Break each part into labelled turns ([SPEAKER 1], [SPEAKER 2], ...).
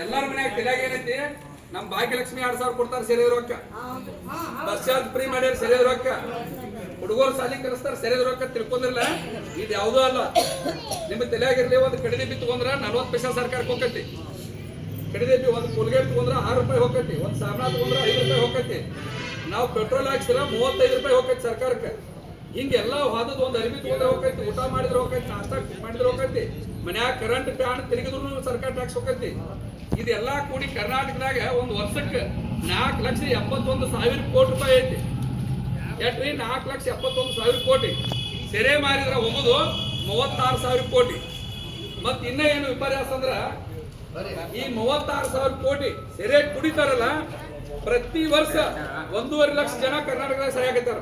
[SPEAKER 1] ಎಲ್ಲಾರ ಮನ್ಯಾಗ ತಲೆಯಾಗ ಏನೈತಿ ನಮ್ ಭಾಗ್ಯಲಕ್ಷ್ಮಿ 2000 ಕೊಡ್ತಾರ ಸರಿಯಾದ ರೊಕ್ಕ, ಬಸ್ ಚಾರ್ಜ್ ಫ್ರೀ ಮಾಡ್ಯಾರ ಸರಿಯಾದ ರೊಕ್ಕ, ಹುಡುಗರು ಸಾಲಿ ಕಲಿಸ್ತಾರ ಸರಿಯಾದ ರೊಕ್ಕ ತಿಳ್ಕೊಂಡಿರಲ್ಲ. ಇದು ಯಾವುದೂ ಅಲ್ಲ. ನಿಮ್ಮ ತಲೆಯಾಗಿರ್ಲಿ, ಒಂದು ಕಡಿದೆಬ್ಬಿ ತಗೊಂಡ್ರ 40 ಪೈಸಾ ಸರ್ಕಾರಕ್ಕೆ ಹೋಗತಿ. ಕಡಿದೆಬ್ಬಿ ಒಂದು ಕೋಲ್ಗೇಟ್ ತಗೊಂಡ್ರ 6 ರೂಪಾಯಿ ಹೋಗತಿ, ಒಂದು ಸಾಬಣ ತಗೊಂಡ್ರ 5 ರೂಪಾಯಿ ಹೋಗತಿ. ನಾವು ಪೆಟ್ರೋಲ್ ಹಾಕ್ಸಿರ 35 ರೂಪಾಯಿ ಹೋಗತಿ ಸರ್ಕಾರಕ್ಕೆ. ಹಿಂಗೆಲ್ಲ ಹೋದದ್ ಒಂದು ಅರಿವಿ ತಗೊಂಡ್ರೆ ಹೋಗತಿ, ಊಟ ಮಾಡಿದ್ರೆ ಹೋಗತಿ, ನಾಷ್ಟ ಮಾಡಿದ್ರೆ ಹೋಗತಿ, ಮನ್ಯಾಗ ಕರೆಂಟ್ ಫ್ಯಾನ್ ತಿರುಗಿದ್ರು ಸರ್ಕಾರ ಟ್ಯಾಕ್ಸ್ ಹೋಗತಿ. ಇದೆಲ್ಲ ಕೂಡಿ ಕರ್ನಾಟಕದಾಗ ಒಂದು ವರ್ಷಕ್ಕೆ 4,71,000 ಕೋಟಿ ರೂಪಾಯಿ ಐತಿ. ಎಟ್ರಿ 4,71,000 ಕೋಟಿ. ಸೆರೆ ಮಾರಿದ್ರ ಹೋಗುದು 36,000 ಕೋಟಿ. ಮತ್ ಇನ್ನ ಏನು ವಿಪರ್ಯಾಸ ಅಂದ್ರ ಈ 36,000 ಕೋಟಿ ಸೆರೆ ಕುಡಿತಾರಲ್ಲ, ಪ್ರತಿ ವರ್ಷ 1.5 ಲಕ್ಷ ಜನ ಕರ್ನಾಟಕದಾಗ ಸಾಯಾಕತ್ತಾರ.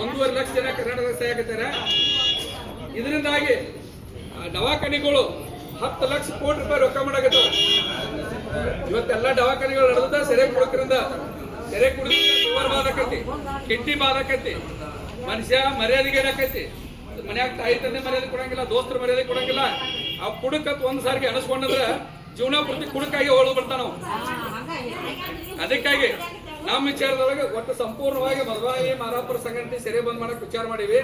[SPEAKER 1] 1.5 ಲಕ್ಷ ಜನ ಕರ್ನಾಟಕದಾಗ ಸಾಯಾಕತ್ತಾರ. ಇದರಿಂದಾಗಿ ದವಾಖಾನಿಗಳು 10 ಲಕ್ಷ ಕೋಟಿ ರೂಪಾಯಿ ರೊಕ್ಕ ಮಾಡಾಕತ್ತಾವ. ಇವತ್ತೆಲ್ಲ ದವಾಖಾನಿಗಳು ನಡೆದ ಸೆರೆ ಕುಡುಕರಿಂದ. ಸೆರೆ ಕುಡಿದ್ರಿಂದ ಲಿವರ್ ಬಾಧಕತಿ, ಕಿಡ್ನಿ ಬಾಧಕತಿ, ಮನುಷ್ಯ ಮರ್ಯಾದೆಗೆ ಏನಾಕತಿ, ಮನ್ಯಾಗ ತಾಯಿ ತಂದೆ ಮರ್ಯಾದೆ ಕೊಡಂಗಿಲ್ಲ, ದೋಸ್ತರ ಮರ್ಯಾದೆ ಕೊಡಂಗಿಲ್ಲ. ಆ ಕುಡುಕತ್ ಒಂದ್ ಸಾರಿಗೆ ಅನಿಸ್ಕೊಂಡ್ರೆ ಜೀವನ ಪೂರ್ತಿ ಕುಡುಕಾಗಿ ಹೊಡೆದು ಬಿಡ್ತಾನ ನಾವು. ಅದಕ್ಕಾಗಿ ನಮ್ಮ ವಿಚಾರದೊಳಗೆ ಒಟ್ಟು ಸಂಪೂರ್ಣವಾಗಿ ಮಧುವಾಯಿ ಮಾರಾಪುರ ಸಂಘಟನೆ ಸೆರೆ ಬಂದ್ ಮಾಡಕ್ ವಿಚಾರ ಮಾಡೀವಿ.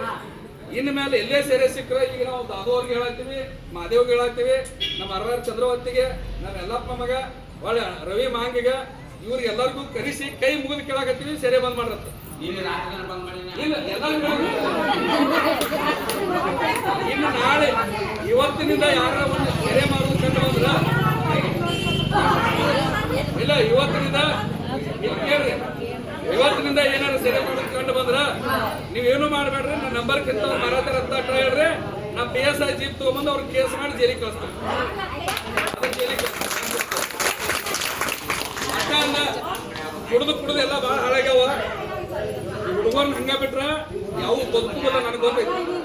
[SPEAKER 1] ಇನ್ನು ಮೇಲೆ ಎಲ್ಲೇ ಸೆರೆ ಸಿಕ್ಕರೆ ಈಗ ನಾವು ದಾದೋರ್ಗೆ ಹೇಳತ್ತೀವಿ, ಮಾದೇವ್ಗೆ ಹೇಳತ್ತೀವಿ, ನಮ್ಮ ಅರವಾರ ಚಂದ್ರವತ್ತಿಗೆ, ನಮ್ಮ ಯಲ್ಲಪ್ಪ ಮಗ ಒಳ್ಳೆ ರವಿ ಮಾಂಗಿಗ, ಇವ್ರಿಗೆಲ್ಲರಿಗೂ ಕರೆಸಿ ಕೈ ಮುಗಿದು ಕೇಳಾಕತ್ತೀವಿ, ಸೆರೆ ಬಂದ್ ಮಾಡ್ರತ್ತ. ಇನ್ನು ನಾಳೆ ಇವತ್ತಿನಿಂದ ಯಾರ ಒಂದು ಸೆರೆ ಮಾಡೋದು ಕಂಡು ಬಂದ್ರ ಇಲ್ಲ, ಇವತ್ತಿನಿಂದ ಏನಾದ್ರು ಸೆರೆ ಮಾಡೋದು ಕಂಡು ಬಂದ್ರ ನೀವೇನು ಮಾಡ್ಬೇಡ್ರಿ, ನನ್ನ ನಂಬರ್ ಕಿಂತ ಮಾರಾತಾರ ಅಂತ ಟ್ರೈ ಹೇಳ್ರಿ. ನಮ್ಮ PSI ಜೀಪ್ ತಗೊಂಬಂದು ಅವ್ರಿಗೆ ಕೇಸ್ ಮಾಡಿ ಜೈಲಿಗೆ ಕಳಿಸ್ತಾರೆ. ಕುಡಿದು ಎಲ್ಲ ಭಾಳ ಹಾಳಾಗ್ಯಾವ. ಹುಡುಗರ್ನ ಹಂಗ ಬಿಟ್ರ ಯಾವ ಬದುಕುದಿಲ್ಲ ನನಗೆ ಗೊತ್ತೈತಿ.